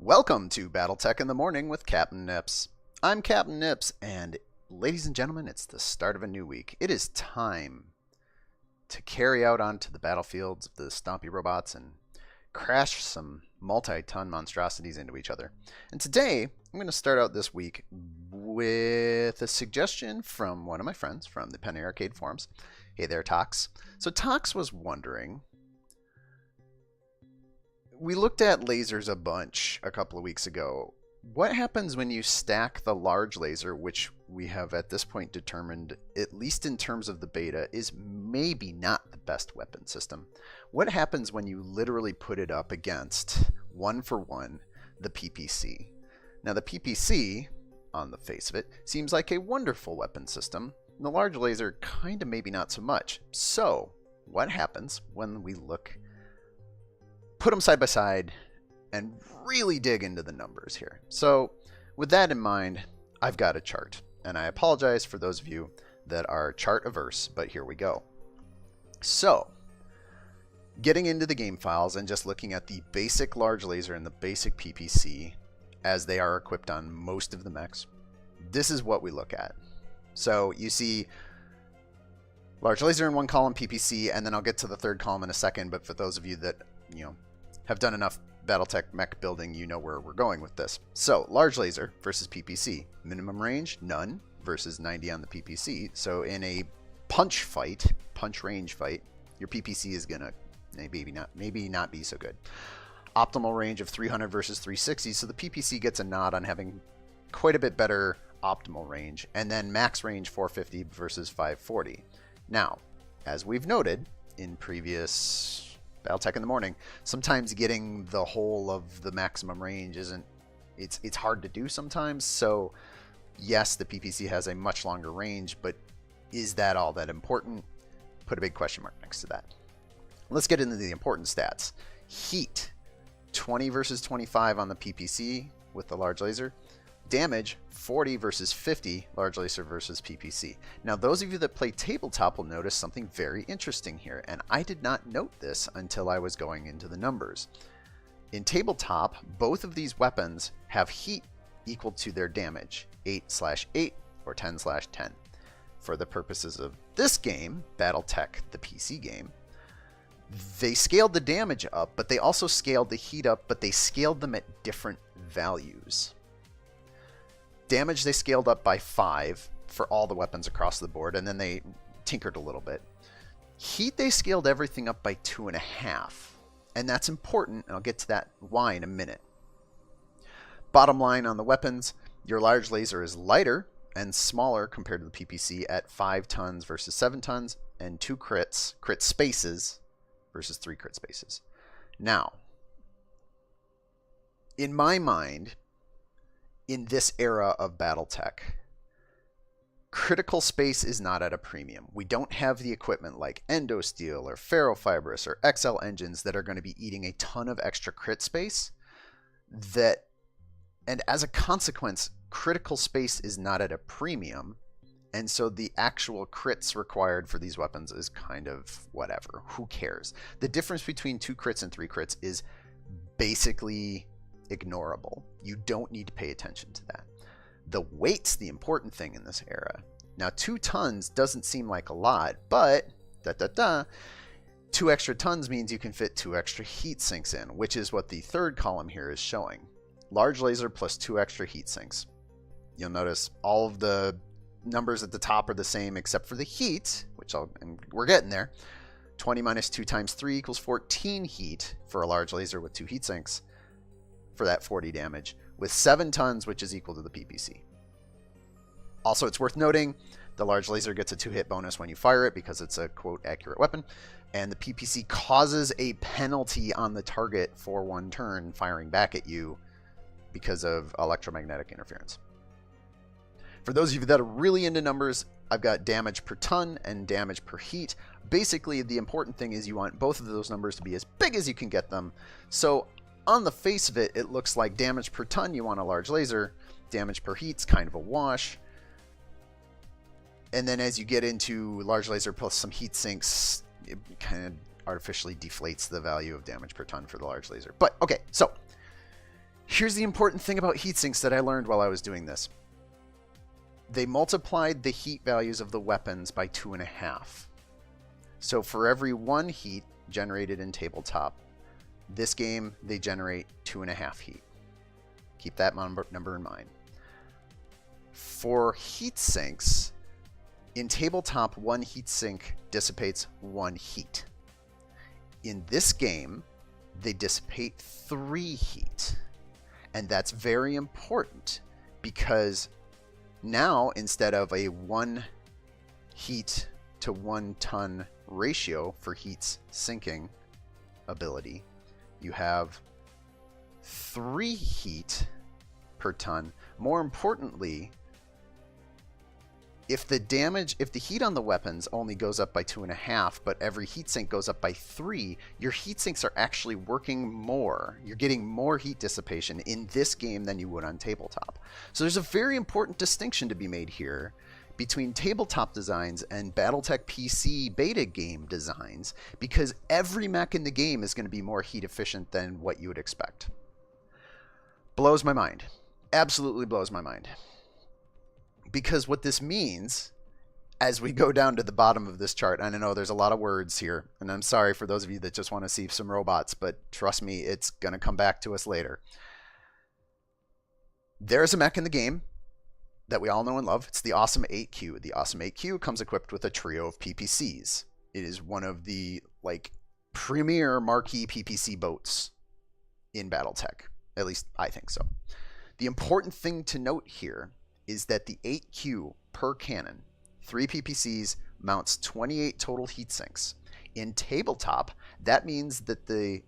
Welcome to BattleTech in the Morning with Captain Nips. I'm Captain Nips, and ladies and gentlemen, it's the start of a new week. It is time to carry out onto the battlefields of the stompy robots and crash some multi-ton monstrosities into each other. And today, I'm going to start out this week with a suggestion from one of my friends from the Penny Arcade forums. Hey there, Tox. So Tox was wondering, we looked at lasers a bunch a couple of weeks ago. What happens when you stack the large laser, which we have at this point determined, at least in terms of the beta, is maybe not the best weapon system? What happens when you literally put it up against, one for one, the PPC? Now the PPC, on the face of it, seems like a wonderful weapon system. The large laser, kind of maybe not so much. So, what happens when we put them side by side and really dig into the numbers here? So with that in mind, I've got a chart, and I apologize for those of you that are chart averse, but here we go. So getting into the game files and just looking at the basic large laser and the basic PPC as they are equipped on most of the mechs, this is what we look at. So you see large laser in one column, PPC, and then I'll get to the third column in a second, but for those of you that have done enough BattleTech mech building, you know where we're going with this. So, large laser versus PPC. Minimum range, none, versus 90 on the PPC. So in a punch range fight, your PPC is gonna maybe not be so good. Optimal range of 300 versus 360, so the PPC gets a nod on having quite a bit better optimal range. And then max range 450 versus 540. Now, as we've noted in previous BattleTech in the Morning, sometimes getting the whole of the maximum range it's hard to do sometimes. So yes, the PPC has a much longer range, but is that all that important? Put a big question mark next to that. Let's get into the important stats. Heat, 20 versus 25 on the PPC with the large laser. Damage, 40 versus 50, large laser versus PPC. Now, those of you that play tabletop will notice something very interesting here, and I did not note this until I was going into the numbers. In tabletop, both of these weapons have heat equal to their damage, 8/8 or 10/10. For the purposes of this game, BattleTech, the PC game, they scaled the damage up, but they also scaled the heat up, but they scaled them at different values. Damage they scaled up by 5 for all the weapons across the board, and then they tinkered a little bit. Heat they scaled everything up by 2.5, and that's important, and I'll get to that why in a minute. Bottom line on the weapons, your large laser is lighter and smaller compared to the PPC at 5 tons versus 7 tons, and 2 crit spaces versus 3 crit spaces. Now, in my mind, in this era of BattleTech, critical space is not at a premium. We don't have the equipment like Endosteel or Ferrofibrous or XL engines that are going to be eating a ton of extra crit space. And as a consequence, critical space is not at a premium. And so the actual crits required for these weapons is kind of whatever. Who cares? The difference between 2 crits and 3 crits is basically ignorable. You don't need to pay attention to that. The weight's the important thing in this era. Now 2 tons doesn't seem like a lot, but 2 extra tons means you can fit 2 extra heat sinks in, which is what the third column here is showing. Large laser plus 2 extra heat sinks. You'll notice all of the numbers at the top are the same except for the heat, which we're getting there. 20 minus 2 times 3 equals 14 heat for a large laser with 2 heat sinks for that 40 damage, with 7 tons, which is equal to the PPC. Also, it's worth noting, the large laser gets a 2-hit bonus when you fire it because it's a, quote, accurate weapon, and the PPC causes a penalty on the target for 1 turn firing back at you because of electromagnetic interference. For those of you that are really into numbers, I've got damage per ton and damage per heat. Basically, the important thing is you want both of those numbers to be as big as you can get them. So on the face of it, it looks like damage per ton, you want a large laser. Damage per heat's kind of a wash. And then as you get into large laser plus some heat sinks, it kind of artificially deflates the value of damage per ton for the large laser. But okay, so Here's the important thing about heat sinks that I learned while I was doing this. They multiplied the heat values of the weapons by 2.5. So for every 1 heat generated in tabletop, this game, they generate 2.5 heat. Keep that number in mind. For heat sinks, in tabletop, 1 heat sink dissipates 1 heat. In this game, they dissipate 3 heat. And that's very important because now, instead of a 1 heat to 1 ton ratio for heat's sinking ability, you have 3 heat per ton. More importantly, if the heat on the weapons only goes up by 2.5, but every heat sink goes up by 3, your heat sinks are actually working more. You're getting more heat dissipation in this game than you would on tabletop. So there's a very important distinction to be made here between tabletop designs and BattleTech PC beta game designs, because every mech in the game is going to be more heat efficient than what you would expect. Blows my mind. Absolutely blows my mind. Because what this means, as we go down to the bottom of this chart, and I know there's a lot of words here, and I'm sorry for those of you that just want to see some robots, but trust me, it's going to come back to us later. There's a mech in the game that we all know and love. It's the Awesome 8Q. The Awesome 8Q comes equipped with a trio of PPCs. It is one of the premier marquee PPC boats in BattleTech. At least I think so. The important thing to note here is that the 8Q per cannon, 3 PPCs, mounts 28 total heat sinks. In tabletop, that means that the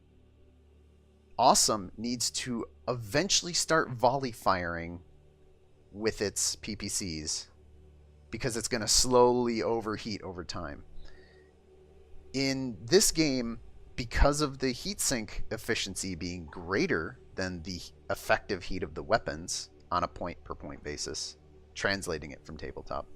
Awesome needs to eventually start volley firing with its PPCs because it's going to slowly overheat over time. In this game, because of the heatsink efficiency being greater than the effective heat of the weapons on a point-per-point basis, translating it from tabletop,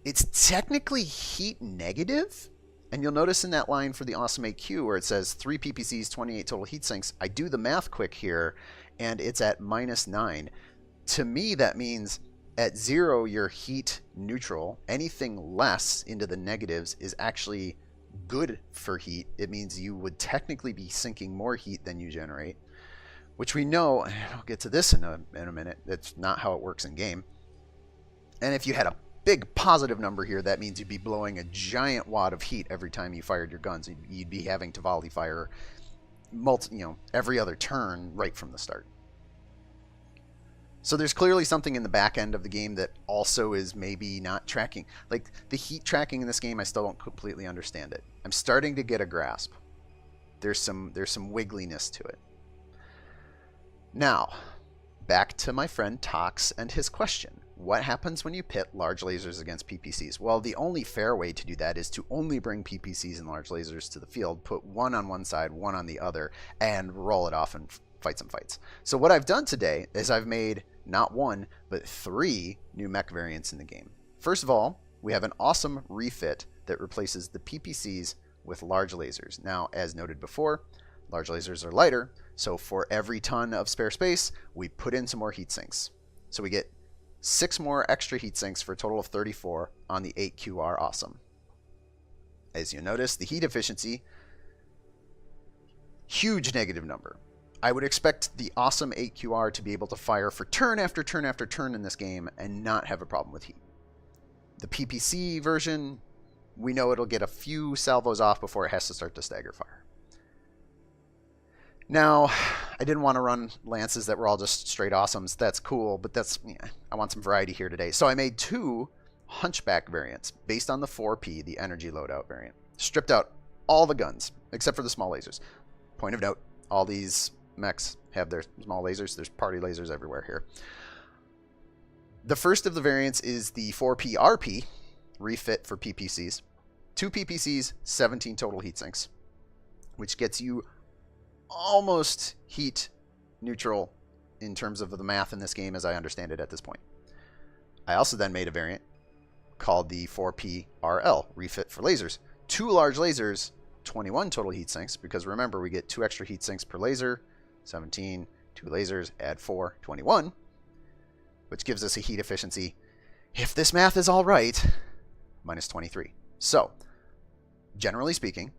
it's technically heat negative. And you'll notice in that line for the Awesome 8Q where it says 3 PPCs, 28 total heat sinks, I do the math quick here, and it's at -9. To me, that means at 0, you're heat neutral. Anything less into the negatives is actually good for heat. It means you would technically be sinking more heat than you generate, which we know, and I'll get to this in a minute, that's not how it works in game. And if you had a big positive number here, that means you'd be blowing a giant wad of heat every time you fired your guns. You'd be having to volley fire every other turn right from the start. So there's clearly something in the back end of the game that also is maybe not tracking. Like the heat tracking in this game, I still don't completely understand it. I'm starting to get a grasp. There's some wiggliness to it. Now, back to my friend Tox and his question. What happens when you pit large lasers against PPCs? Well, the only fair way to do that is to only bring PPCs and large lasers to the field, put one on one side, one on the other, and roll it off and fight some fights. So what I've done today is I've made not 1, but 3 new mech variants in the game. First of all, we have an awesome refit that replaces the PPCs with large lasers. Now, as noted before, large lasers are lighter, so for every ton of spare space, we put in some more heat sinks. So we get 6 more extra heat sinks for a total of 34 on the 8QR Awesome. As you notice, the heat efficiency, huge negative number. I would expect the Awesome 8QR to be able to fire for turn after turn after turn in this game and not have a problem with heat. The PPC version, we know it'll get a few salvos off before it has to start to stagger fire. Now, I didn't want to run lances that were all just straight awesomes. That's cool, but I want some variety here today. So I made 2 hunchback variants based on the 4P, the energy loadout variant. Stripped out all the guns, except for the small lasers. Point of note, all these mechs have their small lasers. There's party lasers everywhere here. The first of the variants is the 4P RP, refit for PPCs. 2 PPCs, 17 total heat sinks, which gets you almost heat neutral in terms of the math in this game as I understand it at this point. I also then made a variant called the 4P RL, refit for lasers. 2 large lasers, 21 total heat sinks, because remember we get 2 extra heat sinks per laser, 17, 2 lasers, add 4, 21, which gives us a heat efficiency, if this math is all right, minus 23. So, generally speaking,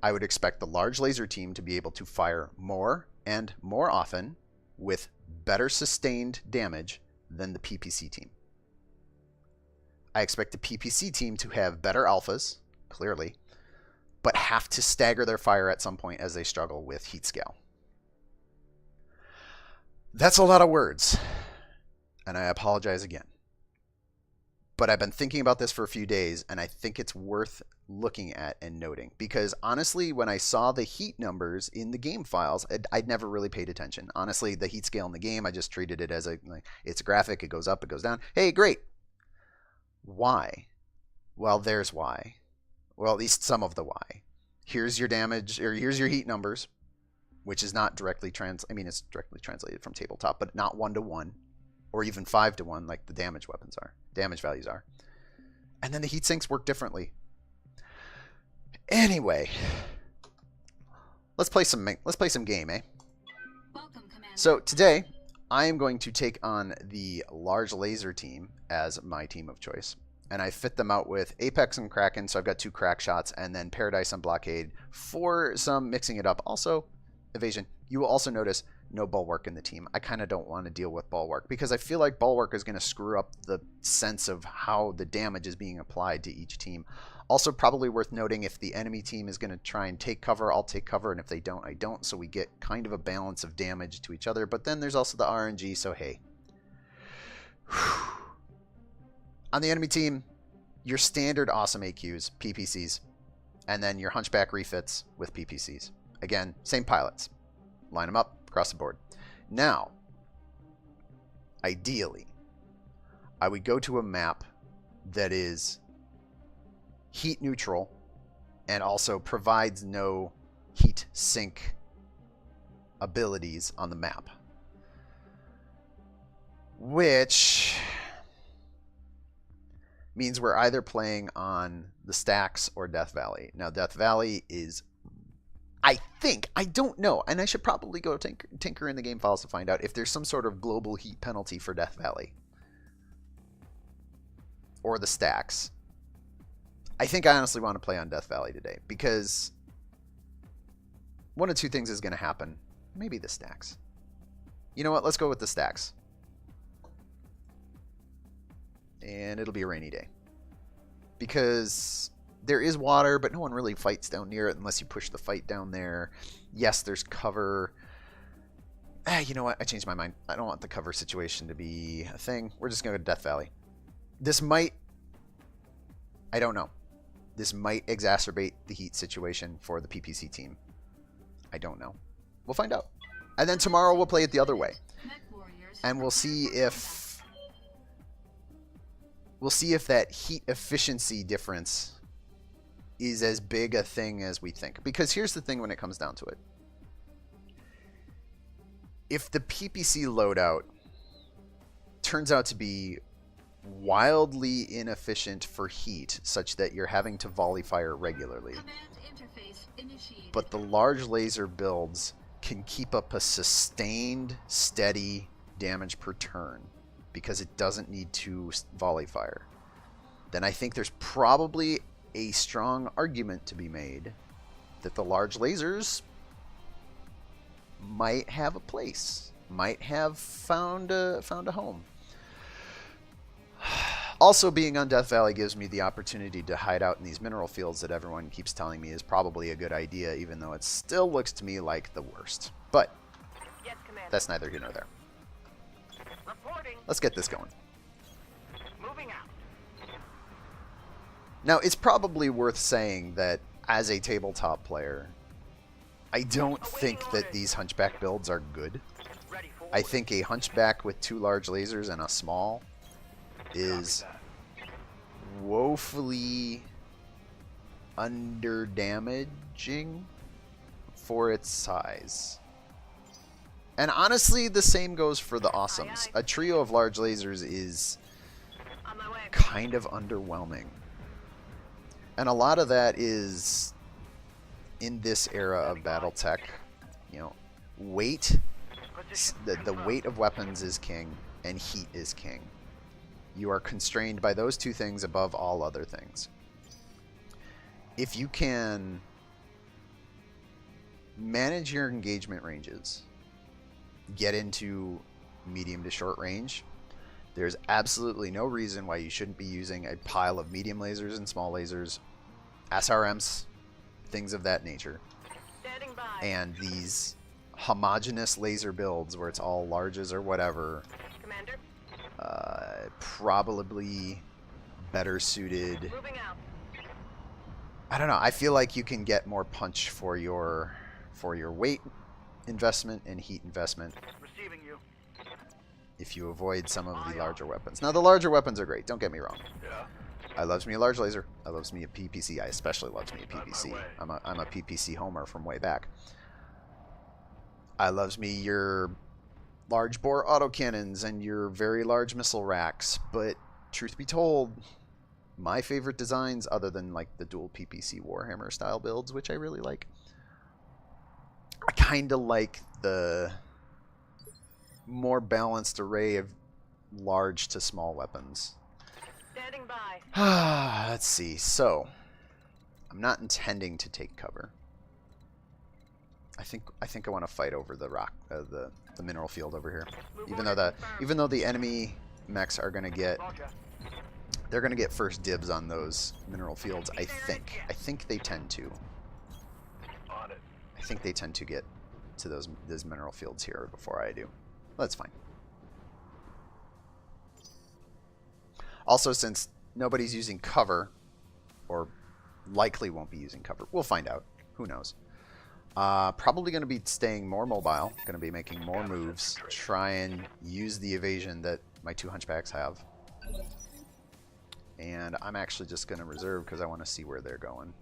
I would expect the large laser team to be able to fire more and more often with better sustained damage than the PPC team. I expect the PPC team to have better alphas, clearly, but have to stagger their fire at some point as they struggle with heat scale. That's a lot of words, and I apologize again. But I've been thinking about this for a few days, and I think it's worth looking at and noting. Because honestly, when I saw the heat numbers in the game files, I'd never really paid attention. Honestly, the heat scale in the game, I just treated it as it's a graphic. It goes up, it goes down. Hey, great. Why? Well, there's why. Well, at least some of the why. Here's your damage, or here's your heat numbers, which is not directly it's directly translated from tabletop, but not 1-to-1, or even 5-to-1 like the damage values are. And then the heat sinks work differently. Anyway, let's play some game, eh? Welcome, Commander. So today, I am going to take on the large laser team as my team of choice. And I fit them out with Apex and Kraken, so I've got 2 crack shots, and then Paradise and Blockade for some mixing it up. Also, evasion. You will also notice no Bulwark in the team. I kind of don't want to deal with Bulwark because I feel like Bulwark is going to screw up the sense of how the damage is being applied to each team. Also, probably worth noting, if the enemy team is going to try and take cover, I'll take cover, and if they don't, I don't, so we get kind of a balance of damage to each other. But then there's also the RNG, so hey. On the enemy team, your standard awesome AQs, PPCs, and then your Hunchback refits with PPCs. Again, same pilots. Line them up across the board. Now, ideally, I would go to a map that is heat neutral and also provides no heat sink abilities on the map, which means we're either playing on the Stacks or Death Valley. Now, Death Valley is, I don't know, and I should probably go tinker in the game files to find out if there's some sort of global heat penalty for Death Valley or the Stacks. I think I honestly want to play on Death Valley today because one of 2 things is going to happen. Maybe the Stacks. You know what? Let's go with the Stacks. And it'll be a rainy day. Because there is water, but no one really fights down near it unless you push the fight down there. Yes, there's cover. You know what? I changed my mind. I don't want the cover situation to be a thing. We're just going to go to Death Valley. This might... I don't know. This might exacerbate the heat situation for the PPC team. I don't know. We'll find out. And then tomorrow we'll play it the other way. And we'll see if that heat efficiency difference is as big a thing as we think. Because here's the thing when it comes down to it. If the PPC loadout turns out to be wildly inefficient for heat, such that you're having to volley fire regularly, but the large laser builds can keep up a sustained, steady damage per turn because it doesn't need to volley fire, then I think there's probably a strong argument to be made that the large lasers might have a place, might have found a home. Also, being on Death Valley gives me the opportunity to hide out in these mineral fields that everyone keeps telling me is probably a good idea, even though it still looks to me like the worst. But yes, Commander. That's neither here nor there. Reporting. Let's get this going. Moving out. Now, it's probably worth saying that as a tabletop player, I don't think that these Hunchback builds are good. Ready for I think a Hunchback with 2 large lasers and a small is woefully underdamaging for its size. And honestly, the same goes for the Awesomes. A trio of large lasers is on my way. kind of underwhelming. And a lot of that is in this era of BattleTech, you know, weight The weight of weapons is king, and heat is king. You are constrained by those two things above all other things. If you can manage your engagement ranges, get into medium to short range, there's absolutely no reason why you shouldn't be using a pile of medium lasers and small lasers, SRMs, things of that nature, Standing by. and these homogeneous laser builds where it's all larges or whatever, Commander, probably better suited. moving out. I don't know. I feel like you can get more punch for your weight investment and heat investment Receiving you. if you avoid some of the larger weapons. Now, the larger weapons are great. Don't get me wrong. Yeah. I loves me a large laser. I loves me a PPC. I especially loves me a PPC. I'm a PPC homer from way back. I loves me your large bore autocannons and your very large missile racks. But truth be told, my favorite designs, other than like the dual PPC Warhammer style builds, which I really like, I kind of like the more balanced array of large to small weapons. Standing by. Let's see. So, I'm not intending to take cover. I think I want to fight over the rock, the mineral field over here. Even though the enemy mechs are gonna get, Roger. they're gonna get first dibs on those mineral fields. I think they tend to. On it. I think they tend to get to those mineral fields here before I do. That's fine. Also, since nobody's using cover, or likely won't be using cover, we'll find out. Who knows? Probably going to be staying more mobile. Going to be making more moves. Try and use the evasion that my two hunchbacks have. And I'm actually just going to reserve because I want to see where they're going.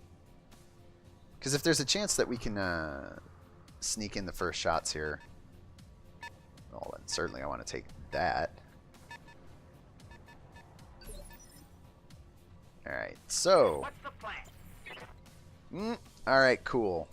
Because if there's a chance that we can sneak in the first shots here, well, then certainly I want to take that. Alright, so... What's the plan? Alright, cool.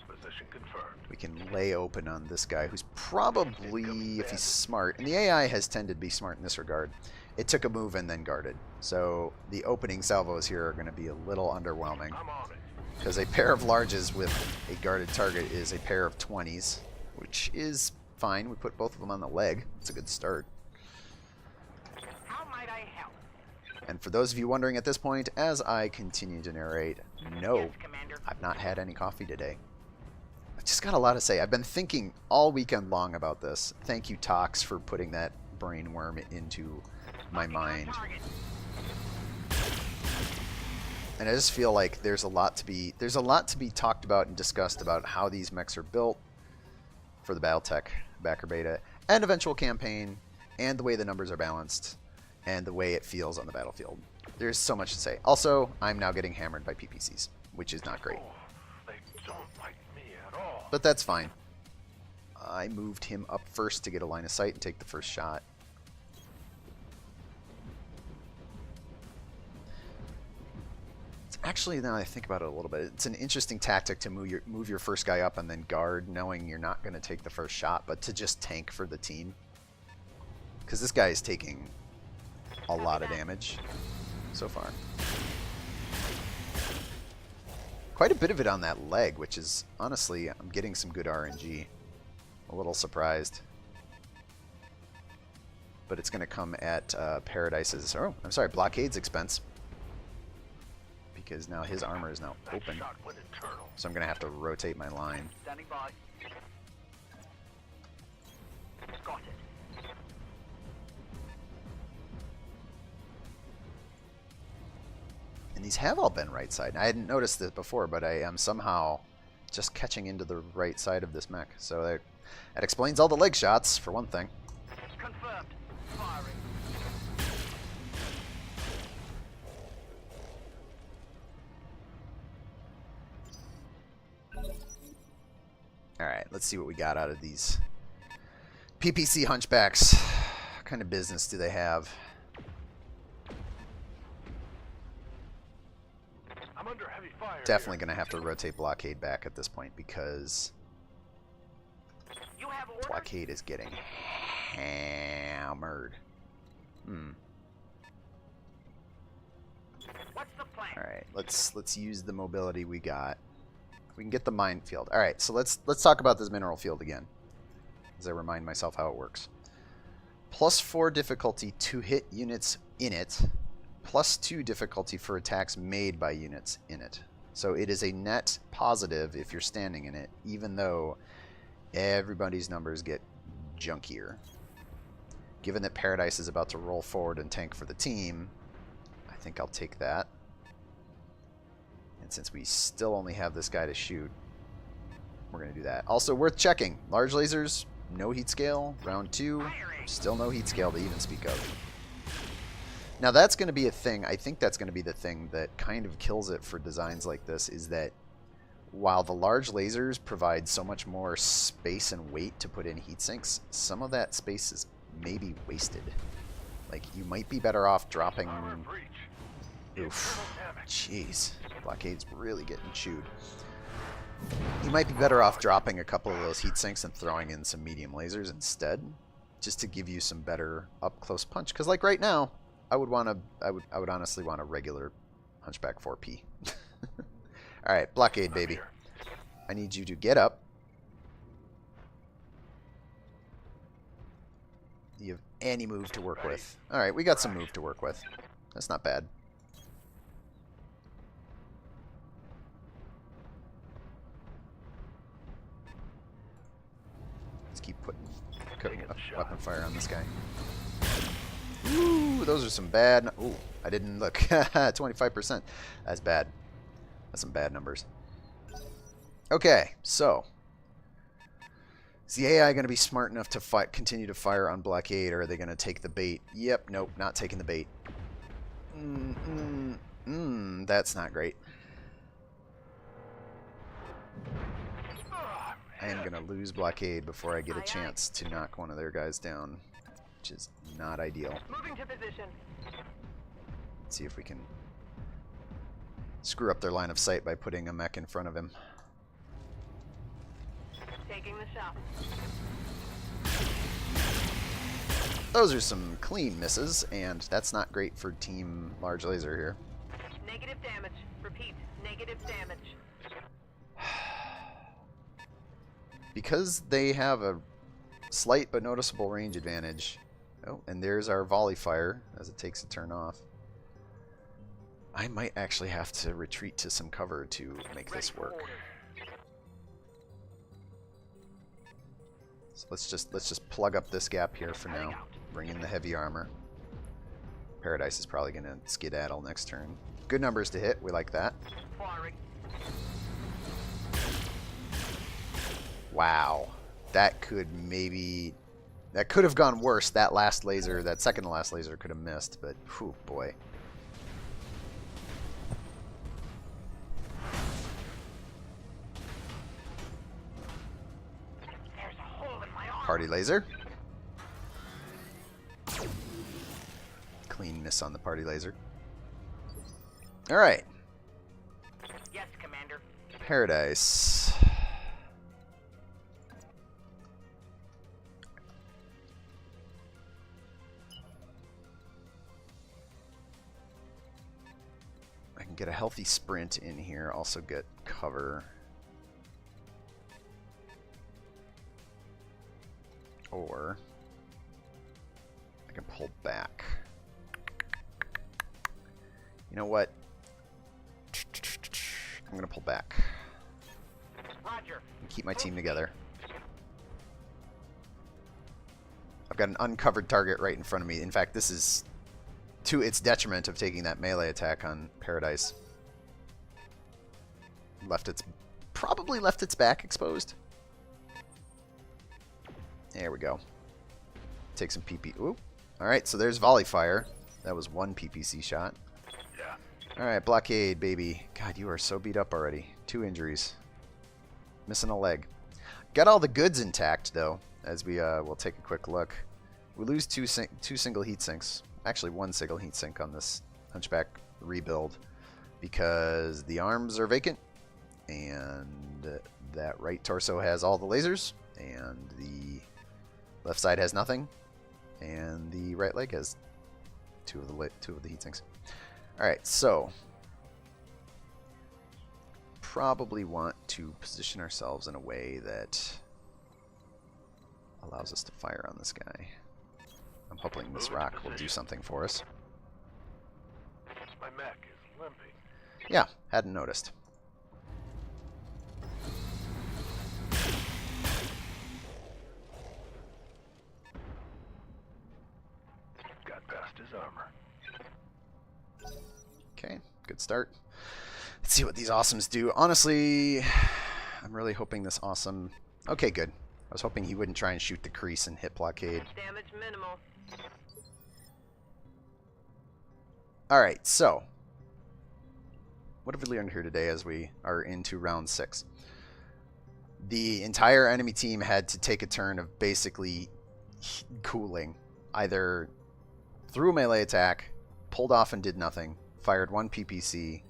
Position confirmed. We can lay open on this guy who's probably, if he's smart, and the AI has tended to be smart in this regard, it took a move and then guarded. So the opening salvos here are going to be a little underwhelming. I'm on it. Because a pair of larges with a guarded target is a pair of 20s, which is fine. We put both of them on the leg. It's a good start. How might I help? And for those of you wondering at this point, as I continue to narrate, no, Yes, Commander. I've not had any coffee today. I've just got a lot to say. I've been thinking all weekend long about this. Thank you, Tox, for putting that brain worm into my mind. Target. And I just feel like there's a lot to be talked about and discussed about how these mechs are built for the BattleTech backer beta and eventual campaign, and the way the numbers are balanced, and the way it feels on the battlefield. There's so much to say. Also, I'm now getting hammered by PPCs, which is not great. Oh, they don't like me at all. But that's fine. I moved him up first to get a line of sight and take the first shot. It's actually, now that I think about it a little bit, it's an interesting tactic to move your first guy up and then guard, knowing you're not going to take the first shot, but to just tank for the team. Because this guy is taking a lot of damage so far. Quite a bit of it on that leg, which is, honestly, I'm getting some good RNG. A little surprised. But it's going to come at Paradise's, oh, I'm sorry, Blockade's expense. Because now his armor is now open. So I'm going to have to rotate my line. Standing by. Got it. And these have all been right side. I hadn't noticed this before, but I am somehow just catching into the right side of this mech. So that explains all the leg shots, for one thing. Confirmed. Firing. Alright, let's see what we got out of these PPC hunchbacks. What kind of business do they have? I'm under heavy fire. Definitely going to have to rotate Blockade back at this point because You have orders? Blockade is getting hammered. What's the plan? All right, let's use the mobility we got. We can get the minefield. All right, so let's talk about this mineral field again, as I remind myself how it works. +4 difficulty to hit units in it, +2 difficulty for attacks made by units in it. So it is a net positive if you're standing in it, even though everybody's numbers get junkier. Given that Paradise is about to roll forward and tank for the team, I think I'll take that. And since we still only have this guy to shoot, we're going to do that. Also worth checking, large lasers, no heat scale. Round 2, still no heat scale to even speak of. Now that's going to be a thing. I think that's going to be the thing that kind of kills it for designs like this, is that while the large lasers provide so much more space and weight to put in heat sinks, some of that space is maybe wasted. Like, you might be better off dropping... Armor breach. Oof. Internal damage. Jeez. Blockade's really getting chewed. You might be better off dropping a couple of those heat sinks and throwing in some medium lasers instead, just to give you some better up-close punch. Because, like, right now, I would honestly want a regular Hunchback 4P. Alright, blockade, baby. I need you to get up. You have any move to work with. Alright, we got some move to work with. That's not bad. Let's keep cooking up weapon fire on this guy. Ooh, those are some bad... Ooh, I didn't look. 25%. That's bad. That's some bad numbers. Okay, so... Is the AI going to be smart enough to continue to fire on blockade, or are they going to take the bait? Yep, nope, not taking the bait. That's not great. I am going to lose blockade before I get a chance to knock one of their guys down, which is not ideal. Moving to position. Let's see if we can screw up their line of sight by putting a mech in front of him. Taking the shot. Those are some clean misses, and that's not great for Team Large Laser here. Negative damage. Repeat. Negative damage. Because they have a slight but noticeable range advantage. Oh, and there's our volley fire as it takes a turn off. I might actually have to retreat to some cover to make this work. So let's just plug up this gap here for now. Bring in the heavy armor. Paradise is probably going to skedaddle next turn. Good numbers to hit. We like that. Firing. Wow. That could have gone worse. That last laser, that second to last laser could have missed, but whew, boy. There's a hole in my arm. Party laser. Clean miss on the party laser. Alright. Yes, Commander. Paradise. I can get a healthy sprint in here, also get cover. Or I can pull back. You know what? I'm going to pull back. Roger. And keep my team together. I've got an uncovered target right in front of me. In fact, this is to its detriment of taking that melee attack on Paradise. Probably left its back exposed. There we go. Take some PP. Ooh. Alright, so there's volley fire. That was one PPC shot. Yeah. Alright, blockade, baby. God, you are so beat up already. 2 injuries. Missing a leg. Got all the goods intact, though, as we'll take a quick look. We lose two single heat sinks. Actually, 1 single heat sink on this Hunchback rebuild, because the arms are vacant, and that right torso has all the lasers, and the left side has nothing, and the right leg has two of the heat sinks. All right, so probably want to position ourselves in a way that allows us to fire on this guy. I'm hoping this rock will do something for us. My mech is limping. Yeah, hadn't noticed. Got past his armor. Okay, good start. Let's see what these awesomes do. Honestly, I'm really hoping this awesome... Okay, good. I was hoping he wouldn't try and shoot the crease and hit blockade. Damage minimal. Alright, so what have we learned here today as we are into round 6? The entire enemy team had to take a turn of basically cooling. Either threw a melee attack, pulled off and did nothing, fired 1 PPC.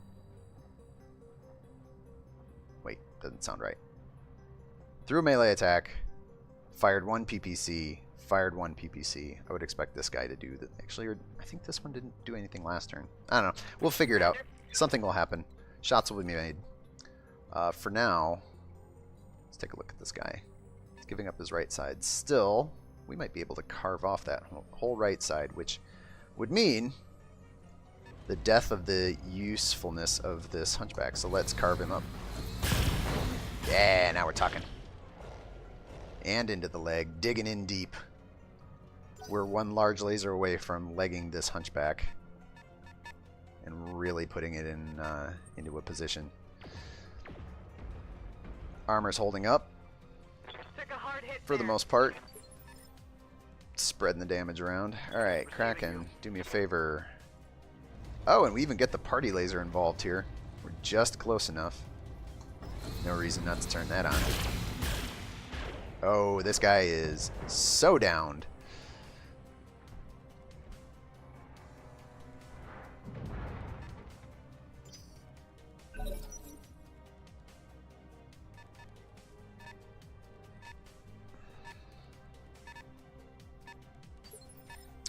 Wait, doesn't sound right. Threw a melee attack, fired 1 PPC, fired 1 PPC. I would expect this guy to do that. Actually, I think this one didn't do anything last turn. I don't know. We'll figure it out. Something will happen. Shots will be made. For now, let's take a look at this guy. He's giving up his right side. Still, we might be able to carve off that whole right side, which would mean the death of the usefulness of this hunchback. So let's carve him up. Yeah, now we're talking. And into the leg, digging in deep. We're 1 large laser away from legging this hunchback and really putting it in into a position. Armor's holding up Took a hard hit for the there. most part. Spreading the damage around. Alright, Kraken, do me a favor. Oh, and we even get the party laser involved here. We're just close enough. No reason not to turn that on. Oh, this guy is so downed.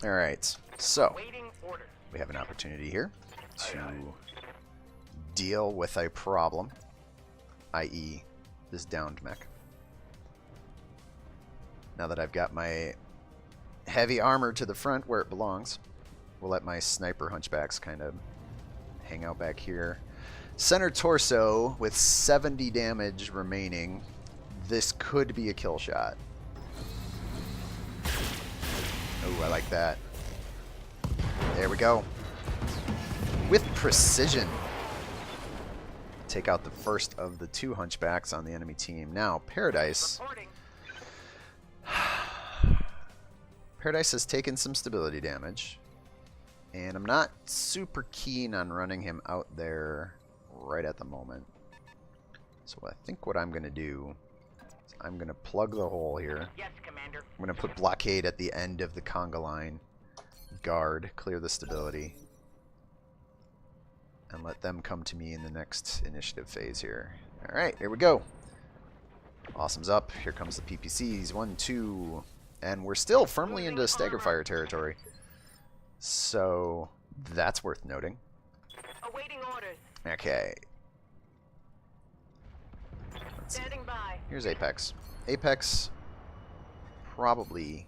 Alright, so Waiting order. we have an opportunity here to deal with a problem, i.e. this downed mech. Now that I've got my heavy armor to the front where it belongs, we'll let my sniper hunchbacks kind of hang out back here. Center torso with 70 damage remaining. This could be a kill shot. Oh, I like that. There we go. With precision. Take out the first of the 2 hunchbacks on the enemy team. Now, Paradise. Reporting. Paradise has taken some stability damage. And I'm not super keen on running him out there right at the moment. So I think what I'm going to do is I'm going to plug the hole here. Yes, Commander. I'm going to put blockade at the end of the conga line. Guard, clear the stability. And let them come to me in the next initiative phase here. Alright, here we go. Awesome's up. Here comes the PPCs. 1, 2. And we're still firmly into stagger fire territory. So that's worth noting. Awaiting orders. Okay. Let's see. Standing by. Here's Apex. Apex probably...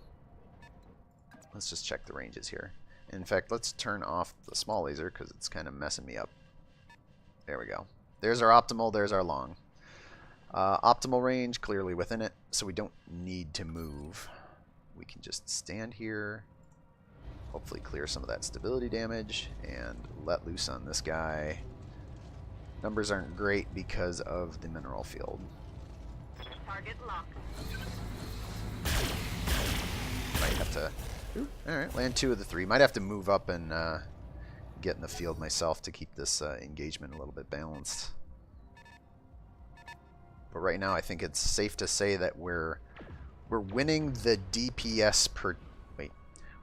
Let's just check the ranges here. In fact, let's turn off the small laser because it's kind of messing me up. There we go. There's our optimal, there's our long. Optimal range, clearly within it, so we don't need to move. We can just stand here, hopefully clear some of that stability damage, and let loose on this guy. Numbers aren't great because of the mineral field. Target locked. Might have to... Alright, land 2 of the 3. Might have to move up and get in the field myself to keep this engagement a little bit balanced. But right now I think it's safe to say that we're winning the DPS per... Wait.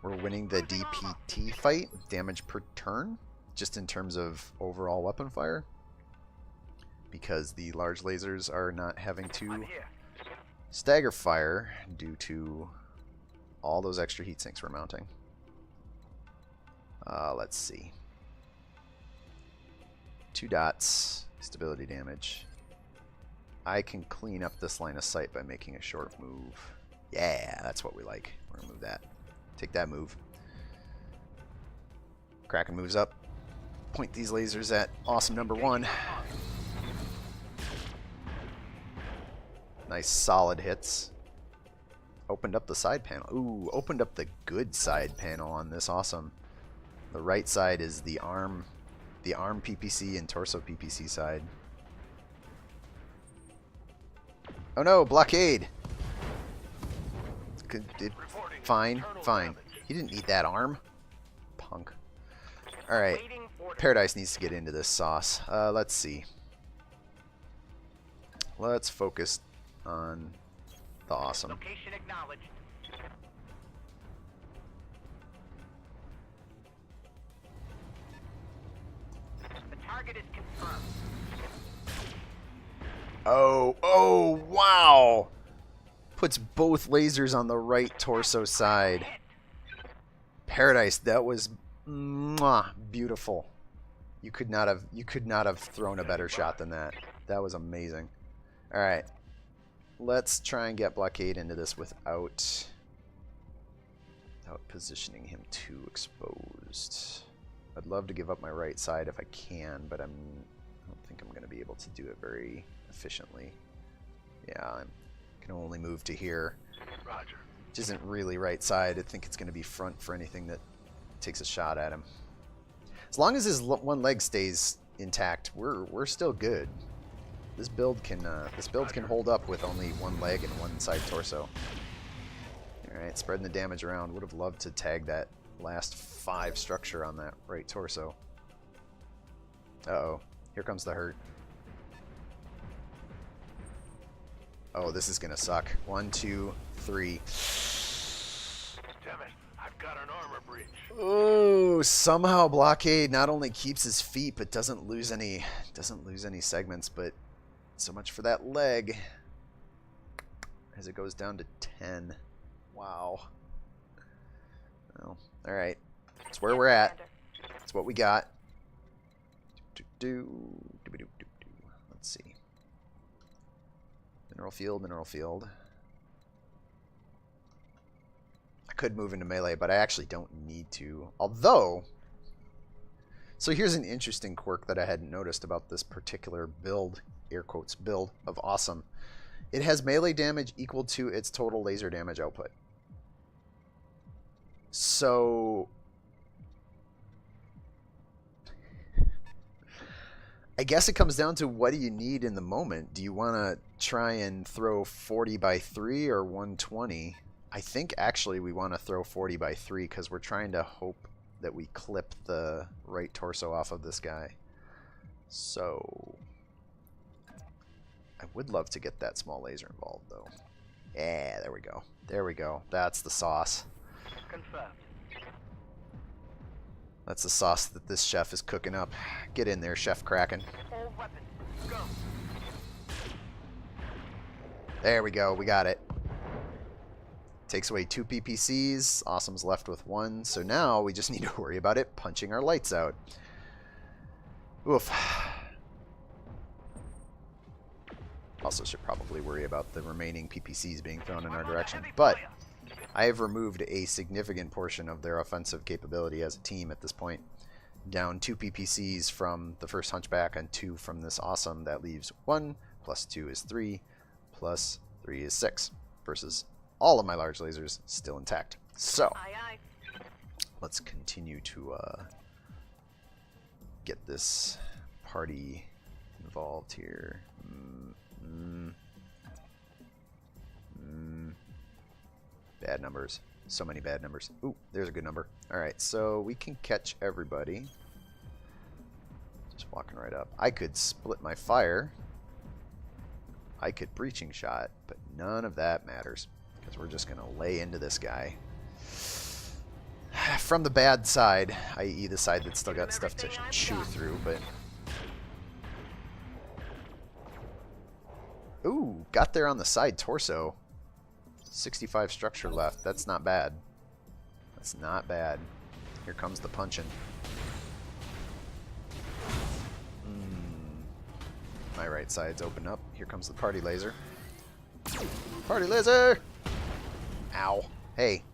We're winning the DPT fight, damage per turn, just in terms of overall weapon fire. because the large lasers are not having I'm to here. stagger fire due to all those extra heat sinks we're mounting. Let's see. 2 dots, stability damage. I can clean up this line of sight by making a short move. Yeah, that's what we like. We're gonna move that. Take that move. Kraken moves up. Point these lasers at awesome number 1. Nice solid hits. Opened up the side panel. Ooh, opened up the good side panel on this. Awesome. The right side is the arm PPC and torso PPC side. Oh no, blockade. Fine. He didn't need that arm. Punk. Alright. Paradise needs to get into this sauce. Let's see. Let's focus on the awesome. Location acknowledged. The target is confirmed. Oh, wow! Puts both lasers on the right torso side. Paradise, that was mwah, beautiful. You could not have thrown a better shot than that. That was amazing. All right, let's try and get blockade into this without positioning him too exposed. I'd love to give up my right side if I can, but I don't think I'm going to be able to do it very efficiently. Yeah, I can only move to here. Roger. Which isn't really right side. I think it's going to be front for anything that takes a shot at him. As long as his one leg stays intact, we're still good. This build can hold up with only one leg and one side torso. All right, spreading the damage around. Would have loved to tag that last 5 structure on that right torso. Uh-oh, here comes the hurt. Oh, this is gonna suck. 1, 2, 3. Damn it. I've got an armor breach. Oh, somehow blockade not only keeps his feet but doesn't lose any segments. But so much for that leg, as it goes down to 10. Wow. Well, all right. That's where we're at. That's what we got. Let's see. Mineral field. I could move into melee, but I actually don't need to. Although, so here's an interesting quirk that I hadn't noticed about this particular build, air quotes, build of awesome. It has melee damage equal to its total laser damage output. So I guess it comes down to what do you need in the moment. Do you want to try and throw 40 by 3 or 120? I think actually we want to throw 40 by 3 because we're trying to hope that we clip the right torso off of this guy. So I would love to get that small laser involved though. Yeah, there we go. There we go. That's the sauce. Confirmed. That's the sauce that this chef is cooking up. Get in there, Chef Kraken. All weapons, go. There we go. We got it. Takes away 2 PPCs. Awesome's left with 1. So now we just need to worry about it punching our lights out. Oof. Also should probably worry about the remaining PPCs being thrown in our direction. But I have removed a significant portion of their offensive capability as a team at this point. Down 2 PPCs from the first Hunchback and 2 from this awesome. That leaves 1 plus 2 is 3 plus 3 is 6 versus all of my large lasers still intact. So let's continue to get this party involved here. Bad numbers. So many bad numbers. Ooh, there's a good number. Alright, so we can catch everybody. Just walking right up. I could split my fire. I could breaching shot, but none of that matters. Because we're just going to lay into this guy. From the bad side, i.e. the side that's still got stuff to chew through, but Ooh, got there on the side torso. 65 structure left. That's not bad. That's not bad. Here comes the punching. My right side's open up. Here comes the party laser. Party laser! Ow. Hey.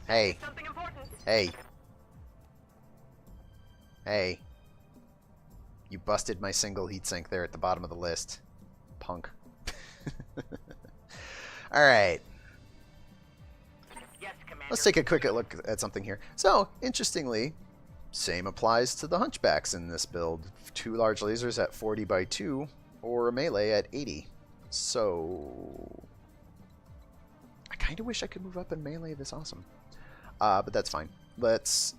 Hey. Something important. Hey. Hey. You busted my single heatsink there at the bottom of the list. Punk. Alright. Yes, Commander. Let's take a quick look at something here. So, interestingly, same applies to the hunchbacks in this build. 2 large lasers at 40 by 2 or a melee at 80. So, I kind of wish I could move up in melee this awesome. But that's fine. Let's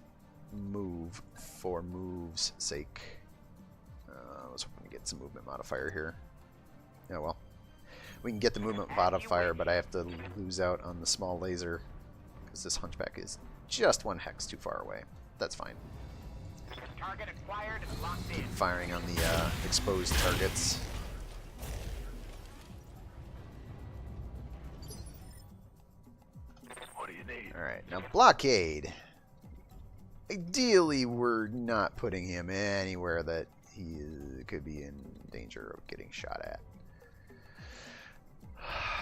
move for move's sake. I was hoping to get some movement modifier here. Yeah, well. We can get the movement modifier, but I have to lose out on the small laser because this hunchback is just 1 hex too far away. That's fine. Target acquired and locked in. Keep firing on the exposed targets. What do you need? Alright, now blockade. Ideally, we're not putting him anywhere that he could be in danger of getting shot at.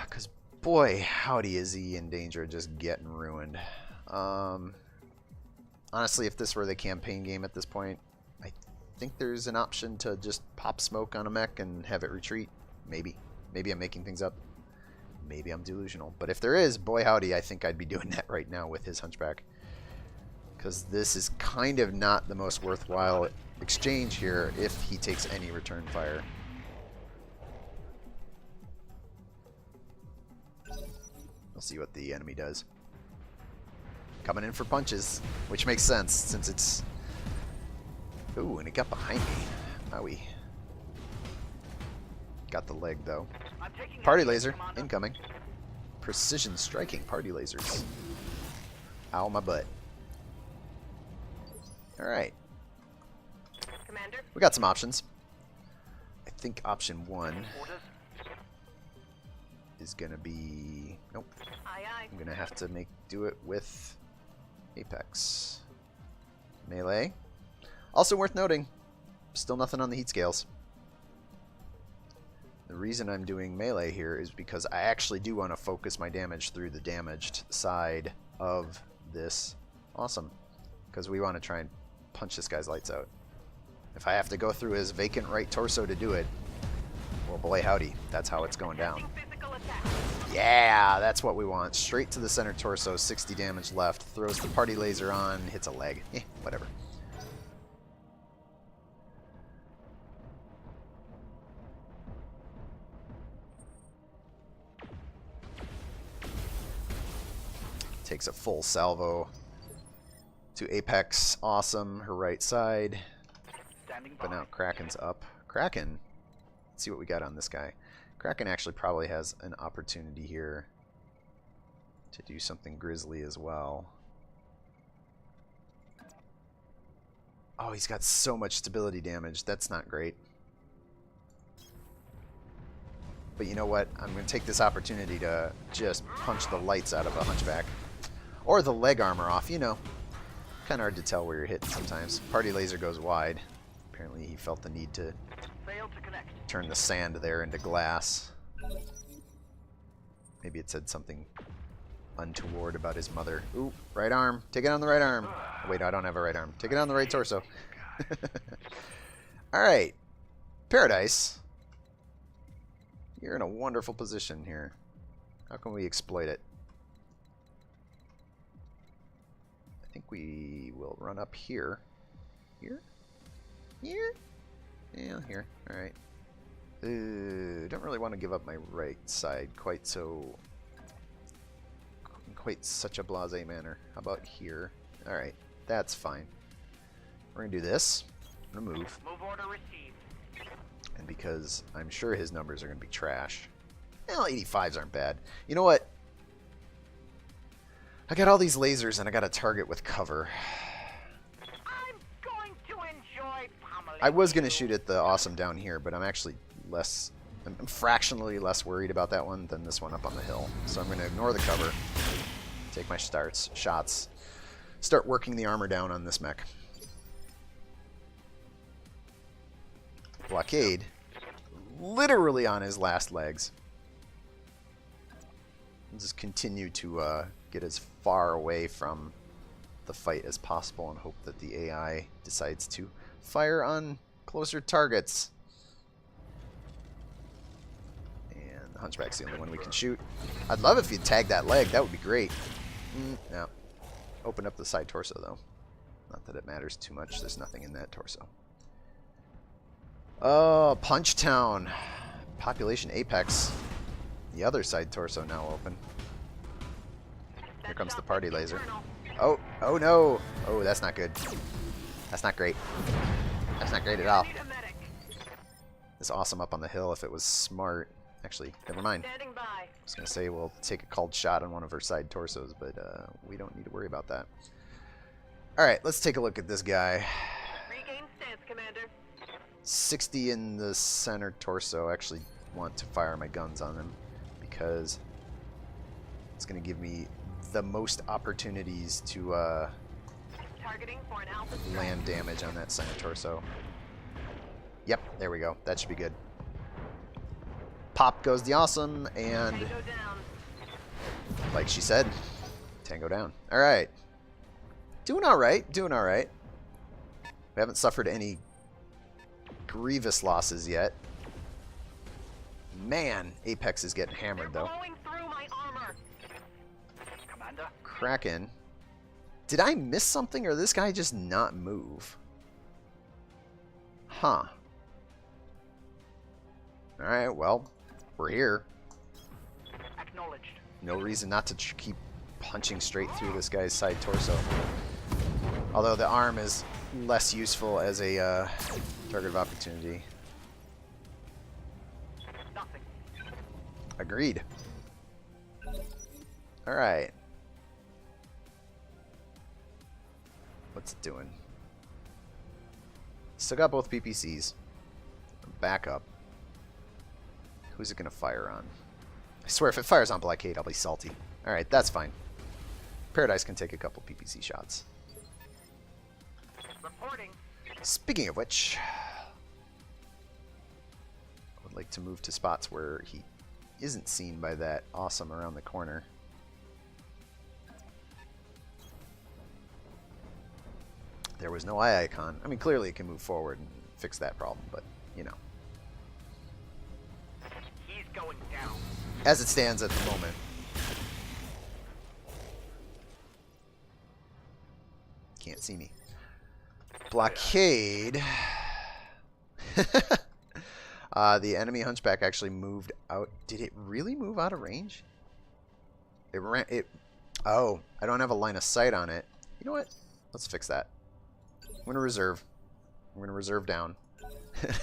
Because, boy, howdy is he in danger of just getting ruined. Honestly, if this were the campaign game at this point, I think there's an option to just pop smoke on a mech and have it retreat. Maybe. Maybe I'm making things up. Maybe I'm delusional. But if there is, boy howdy, I think I'd be doing that right now with his hunchback. Because this is kind of not the most worthwhile exchange here if he takes any return fire. We'll see what the enemy does. Coming in for punches, which makes sense since it's... Ooh, and it got behind me. Owie. Got the leg, though. I'm taking Party action, laser, Commander. incoming. Precision striking party lasers. Ow, my butt. Alright. Commander. We got some options. I think option 1 Orders. is going to be... Nope. Aye, aye. I'm going to have to do it with Apex. Melee. Also worth noting, still nothing on the heat scales. The reason I'm doing melee here is because I actually do want to focus my damage through the damaged side of this. Awesome. Because we want to try and punch this guy's lights out. If I have to go through his vacant right torso to do it, well, boy howdy, that's how it's going down. Physical attack. Yeah, that's what we want. Straight to the center torso, 60 damage left. Throws the party laser on, hits a leg. Whatever. Takes a full salvo to Apex. Awesome. Her right side. Standing But by. now Kraken's up. Kraken. Let's see what we got on this guy. Kraken actually probably has an opportunity here to do something grisly as well. Oh, he's got so much stability damage. That's not great. But you know what? I'm going to take this opportunity to just punch the lights out of a hunchback. Or the leg armor off, you know. Kind of hard to tell where you're hitting sometimes. Party laser goes wide. Apparently he felt the need to Failed to connect. turn the sand there into glass. Maybe it said something untoward about his mother. Ooh, right arm. Take it on the right arm. Oh, wait, I don't have a right arm. Take it on the right torso. Alright. Paradise. You're in a wonderful position here. How can we exploit it? I think we will run up here. Here? Here? Yeah, here. Alright. Don't really want to give up my right side quite such a blasé manner. How about here? Alright, that's fine. We're going to do this. I'm going to move. Move order received. And because I'm sure his numbers are going to be trash. Well, 85s aren't bad. You know what? I got all these lasers and I got a target with cover. I'm going to enjoy pummeling I was going to you. shoot at the awesome down here, but I'm actually less I'm fractionally less worried about that one than this one up on the hill. So I'm going to ignore the cover, take my shots, start working the armor down on this mech. Blockade, literally on his last legs. I'll just continue to get as far away from the fight as possible and hope that the AI decides to fire on closer targets. And the Hunchback's the only one we can shoot. I'd love if you'd tag that leg. That would be great. No. Open up the side torso, though. Not that it matters too much. There's nothing in that torso. Oh, Punchtown. Population Apex. The other side torso now open. Here comes the party laser. Oh, oh no. Oh, that's not good. That's not great. That's not great at all. It's awesome up on the hill if it was smart. Actually, never mind. I was going to say we'll take a called shot on one of her side torsos, but we don't need to worry about that. Alright, let's take a look at this guy. Regain stance, Commander. 60 in the center torso. I actually want to fire my guns on him because it's going to give me the most opportunities to Targeting for an alpha land damage on that center torso. Yep, there we go. That should be good. Pop goes the awesome, and Tango down. like she said, tango down. Alright. Doing alright, doing alright. We haven't suffered any grievous losses yet. Man, Apex is getting hammered, though. Blowing through my armor. Commander? Kraken. Did I miss something, or this guy just not move? Huh. Alright, well, we're here. Acknowledged. No reason not to keep punching straight through this guy's side torso. Although the arm is less useful as a target of opportunity. Nothing. Agreed. Alright. What's it doing? Still got both PPCs. Back up. Who's it going to fire on? I swear, if it fires on Blockade, I'll be salty. Alright, that's fine. Paradise can take a couple PPC shots. Reporting. Speaking of which, I would like to move to spots where he isn't seen by that awesome around the corner. There was no eye icon. I mean, clearly it can move forward and fix that problem, but, you know. He's going down. As it stands at the moment. Can't see me. Blockade. The enemy Hunchback actually moved out. Did it really move out of range? It ran. Oh, I don't have a line of sight on it. You know what? Let's fix that. I'm gonna reserve. I'm gonna reserve down.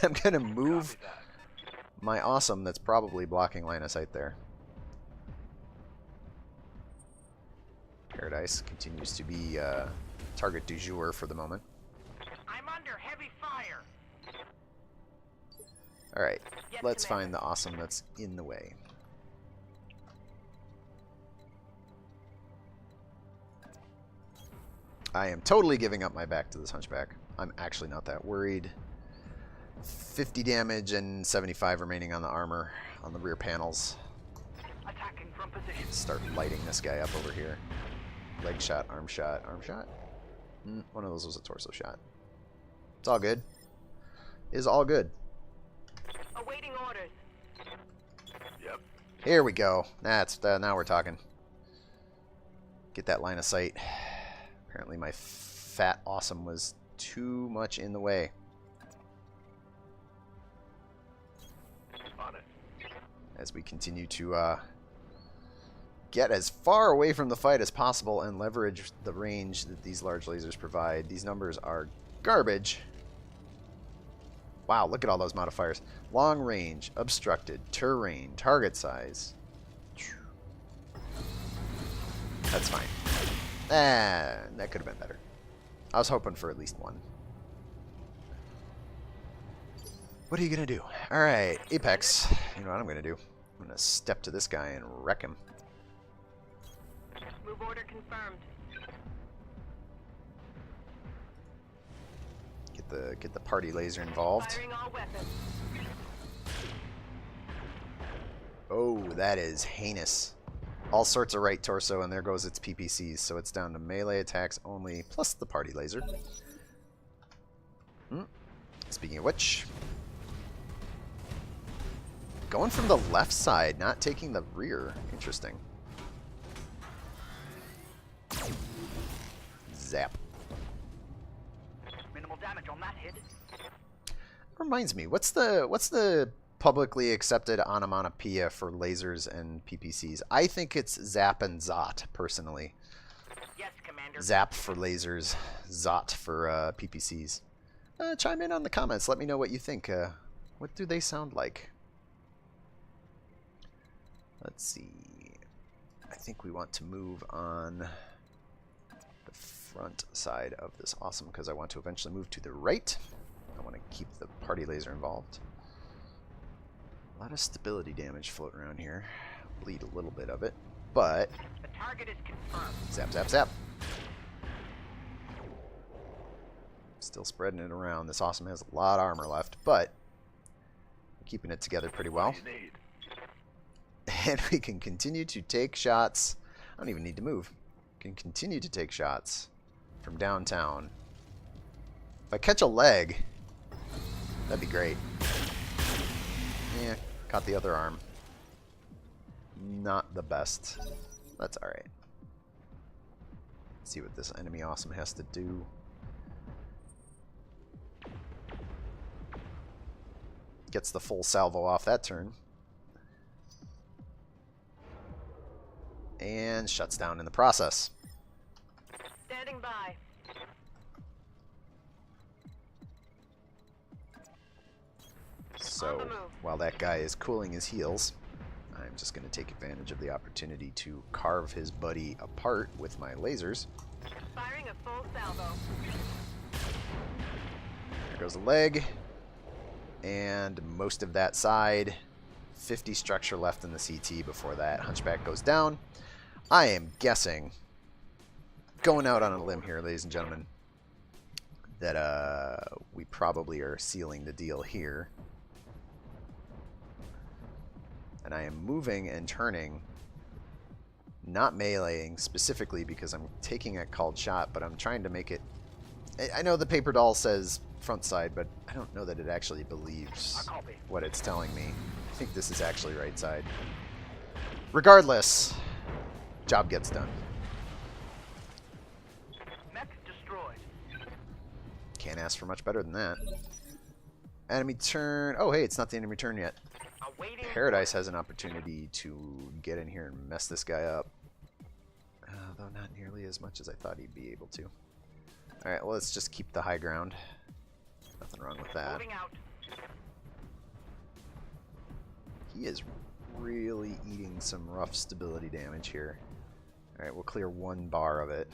I'm gonna move Copy that. my awesome that's probably blocking line of sight there. Paradise continues to be target du jour for the moment. I'm under heavy fire. Alright, Yes, let's Commander. find the awesome that's in the way. I am totally giving up my back to this Hunchback. I'm actually not that worried. 50 damage and 75 remaining on the armor on the rear panels. Attacking from position. Start lighting this guy up over here. Leg shot, arm shot, arm shot. One of those was a torso shot. It's all good. Is all good. Awaiting orders. Yep. Here we go. That's now we're talking. Get that line of sight. Apparently my fat awesome was too much in the way. On it. As we continue to get as far away from the fight as possible and leverage the range that these large lasers provide. These numbers are garbage. Wow, look at all those modifiers. Long range, obstructed, terrain, target size. That's fine. That could have been better. I was hoping for at least one. What are you gonna do? Alright, Apex. You know what I'm gonna do? I'm gonna step to this guy and wreck him. Move order confirmed. Get the party laser involved. Firing all weapons. Oh, that is heinous. All sorts of right torso, and there goes its PPCs, so it's down to melee attacks only, plus the party laser. Speaking of which, going from the left side, not taking the rear. Interesting. Zap. Minimal damage on that hit. Reminds me, what's the publicly accepted onomatopoeia for lasers and PPCs? I think it's zap and zot, personally. Yes, Commander. Zap for lasers, zot for PPCs. Chime in on the comments. Let me know what you think. What do they sound like? Let's see. I think we want to move on the front side of this awesome because I want to eventually move to the right. I want to keep the party laser involved. A lot of stability damage floating around here. Bleed a little bit of it, but The target is confirmed. zap, zap, zap. Still spreading it around. This awesome has a lot of armor left, but we're keeping it together pretty well. What do you need? And we can continue to take shots. I don't even need to move. Can continue to take shots from downtown. If I catch a leg, that'd be great. Yeah, caught the other arm. Not the best. That's alright. See what this enemy awesome has to do. Gets the full salvo off that turn. And shuts down in the process. Standing by. So, while that guy is cooling his heels, I'm just going to take advantage of the opportunity to carve his buddy apart with my lasers. Firing a full salvo. There goes a leg. And most of that side. 50 structure left in the CT before that Hunchback goes down. I am guessing, going out on a limb here, ladies and gentlemen, that we probably are sealing the deal here. And I am moving and turning, not meleeing specifically because I'm taking a called shot, but I'm trying to make it... I know the paper doll says front side, but I don't know that it actually believes what it's telling me. I think this is actually right side. Regardless, job gets done. Mech destroyed. Can't ask for much better than that. Enemy turn. Oh, hey, it's not the enemy turn yet. Awaiting. Paradise has an opportunity to get in here and mess this guy up. Though not nearly as much as I thought he'd be able to. Alright, well, let's just keep the high ground. Nothing wrong with that. Moving out. He is really eating some rough stability damage here. Alright, we'll clear one bar of it.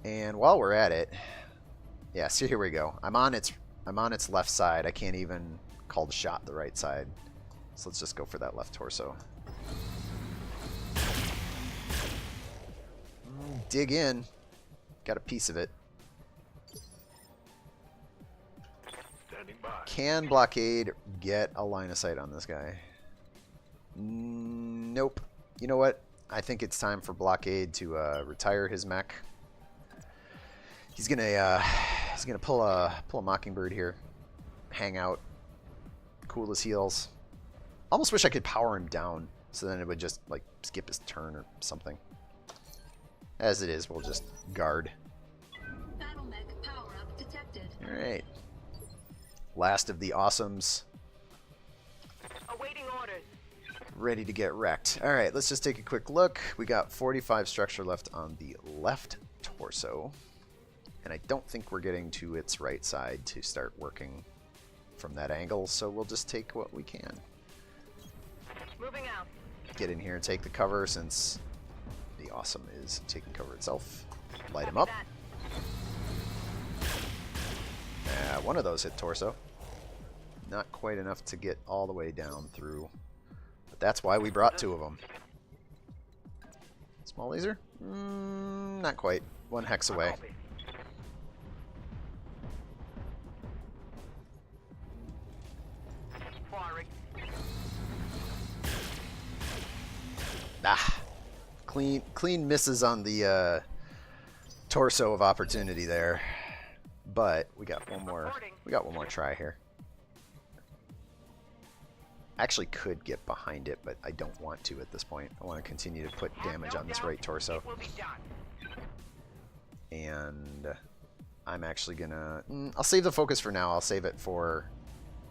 And while we're at it, yeah, so here we go. I'm on its left side. I can't even call the shot the right side. So let's just go for that left torso. Dig in. Got a piece of it. Standing by. Can blockade get a line of sight on this guy? Nope. You know what? I think it's time for blockade to retire his mech. He's gonna pull a mockingbird here, hang out, cool his heels. Almost wish I could power him down so then it would just like skip his turn or something. As it is, we'll just guard. Battle mech power up detected. All right. Last of the awesomes. Awaiting orders. Ready to get wrecked. All right, let's just take a quick look. We got 45 structure left on the left torso. And I don't think we're getting to its right side to start working from that angle, so we'll just take what we can. Moving out. Get in here and take the cover since the awesome is taking cover itself. Light him up. Copy that. One of those hit torso. Not quite enough to get all the way down through. But that's why we brought 2 of them. Small laser? Not quite. 1 hex away. Copy. Firing. Ah, clean misses on the torso of opportunity there, but we got one more. We got one more try here. Actually, could get behind it, but I don't want to at this point. I want to continue to put damage on this right torso, It will be done. and I'm actually gonna. I'll save the focus for now. I'll save it for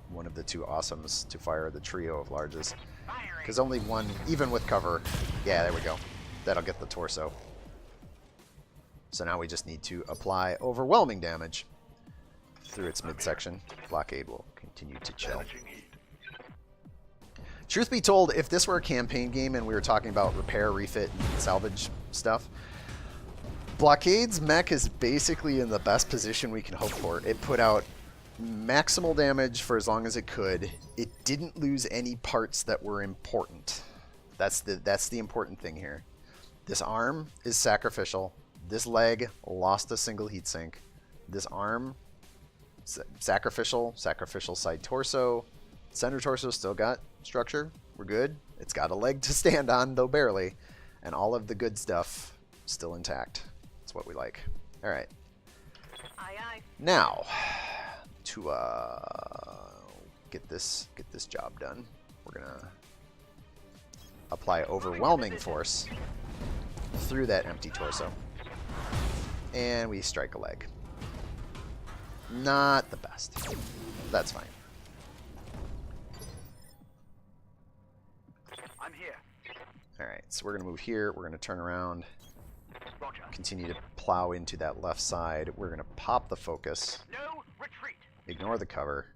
one of the 2 awesomes to fire the trio of larges. Firing. Because only one, even with cover, yeah, there we go. That'll get the torso. So now we just need to apply overwhelming damage through its midsection. Blockade will continue to chill. Managing heat. Truth be told, if this were a campaign game and we were talking about repair, refit, and salvage stuff, Blockade's mech is basically in the best position we can hope for. It put out maximal damage for as long as it could. It didn't lose any parts that were important. That's the important thing here. This arm is sacrificial. This leg lost a single heatsink. This arm sacrificial side torso. Center torso still got structure. We're good. It's got a leg to stand on, though barely. And all of the good stuff still intact. That's what we like. All right. Aye, aye. Now, to get this job done, we're gonna apply overwhelming force through that empty torso, and we strike a leg. Not the best. That's fine. I'm here. All right, so we're gonna move here. We're gonna turn around, Roger. continue to plow into that left side. We're gonna pop the focus, No retreat. ignore the cover,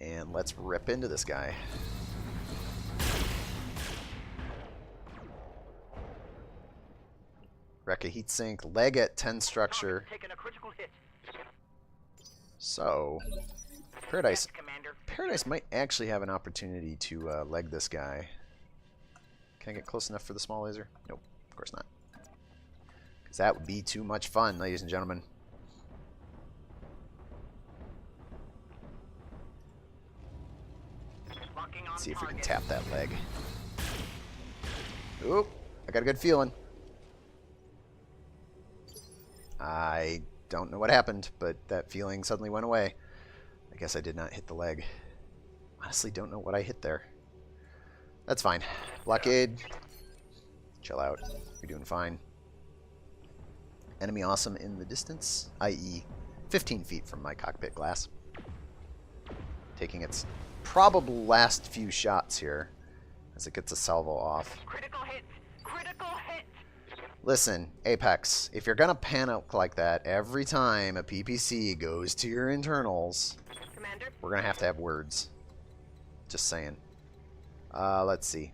and let's rip into this guy. Wreck a heatsink, leg at 10 structure. Taking a critical hit. So, Paradise Yes, Commander. Paradise might actually have an opportunity to leg this guy. Can I get close enough for the small laser? Nope, of course not. Because that would be too much fun, ladies and gentlemen. Locking on Let's see if we can target. tap that leg. Oop, I got a good feeling. I don't know what happened, but that feeling suddenly went away. I guess I did not hit the leg. Honestly, don't know what I hit there. That's fine. Blockade. Chill out. You're doing fine. Enemy awesome in the distance, i.e. 15 feet from my cockpit glass. Taking its probable last few shots here as it gets a salvo off. Critical hit. Critical hit. Listen, Apex, if you're gonna panic like that every time a PPC goes to your internals, Commander, we're gonna have words. Just saying. Let's see.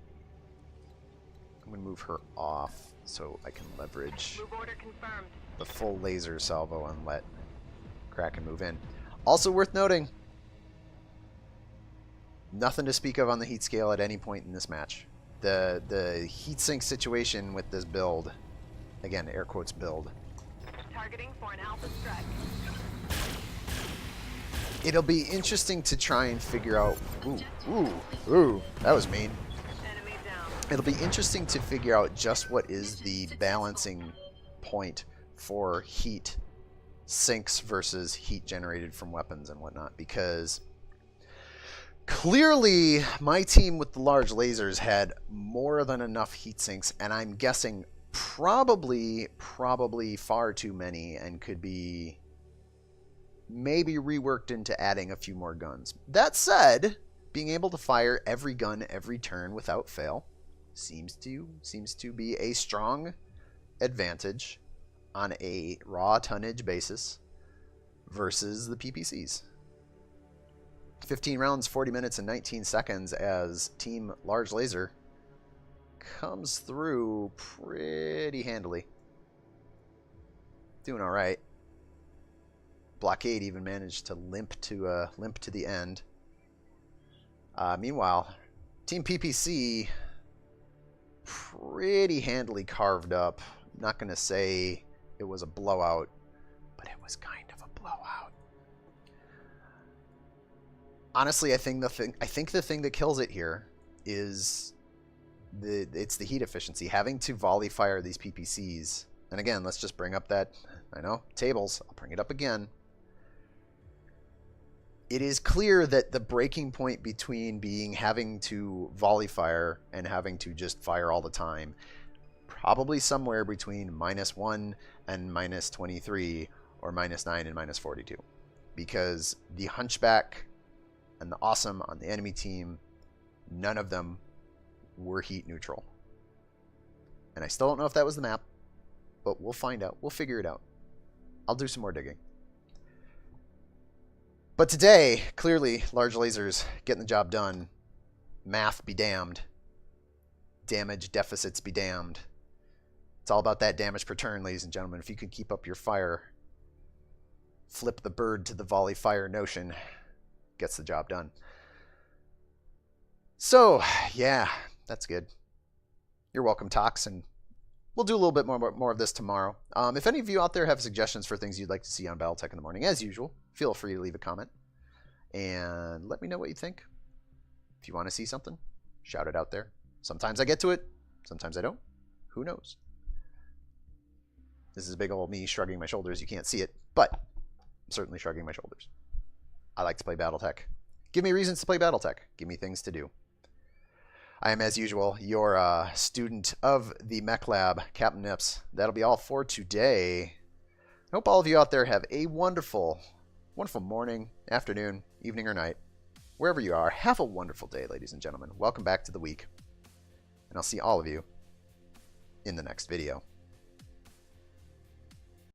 I'm gonna move her off so I can leverage move order confirmed. the full laser salvo and let Kraken move in. Also worth noting, nothing to speak of on the heat scale at any point in this match. The heatsink situation with this build, again, air quotes build, Targeting for an alpha strike. it'll be interesting to try and figure out. Ooh, that was mean. Enemy down. It'll be interesting to figure out just what is the balancing point for heat sinks versus heat generated from weapons and whatnot, because clearly my team with the large lasers had more than enough heat sinks, and I'm guessing probably far too many, and could be maybe reworked into adding a few more guns. That said, being able to fire every gun every turn without fail seems to be a strong advantage on a raw tonnage basis versus the PPCs. 15 rounds, 40 minutes, and 19 seconds as Team Large Laser comes through pretty handily. Doing all right. Blockade even managed to limp to the end. Meanwhile, Team PPC pretty handily carved up. I'm not going to say it was a blowout, but it was kind of a blowout. Honestly, I think the thing that kills it here is it's the heat efficiency. Having to volley fire these PPCs, and again, let's just bring up that, I know, tables. I'll bring it up again. It is clear that the breaking point between having to volley fire and having to just fire all the time, probably somewhere between -1 and -23, or -9 and -42, because the Hunchback and the Awesome on the enemy team, none of them were heat neutral. And I still don't know if that was the map, but we'll find out. We'll figure it out. I'll do some more digging. But today, clearly, Large Lasers getting the job done. Math be damned. Damage deficits be damned. It's all about that damage per turn, ladies and gentlemen. If you can keep up your fire, flip the bird to the volley fire notion, gets the job done. So, yeah, that's good. You're welcome, Tox, and we'll do a little bit more of this tomorrow. If any of you out there have suggestions for things you'd like to see on BattleTech in the morning, as usual, feel free to leave a comment and let me know what you think. If you want to see something, shout it out there. Sometimes I get to it, sometimes I don't. Who knows? This is a big old me shrugging my shoulders. You can't see it, but I'm certainly shrugging my shoulders. I like to play BattleTech. Give me reasons to play BattleTech. Give me things to do. I am, as usual, your student of the Mech Lab, Captain Nips. That'll be all for today. I hope all of you out there have a wonderful, wonderful morning, afternoon, evening, or night. Wherever you are, have a wonderful day, ladies and gentlemen. Welcome back to the week. And I'll see all of you in the next video.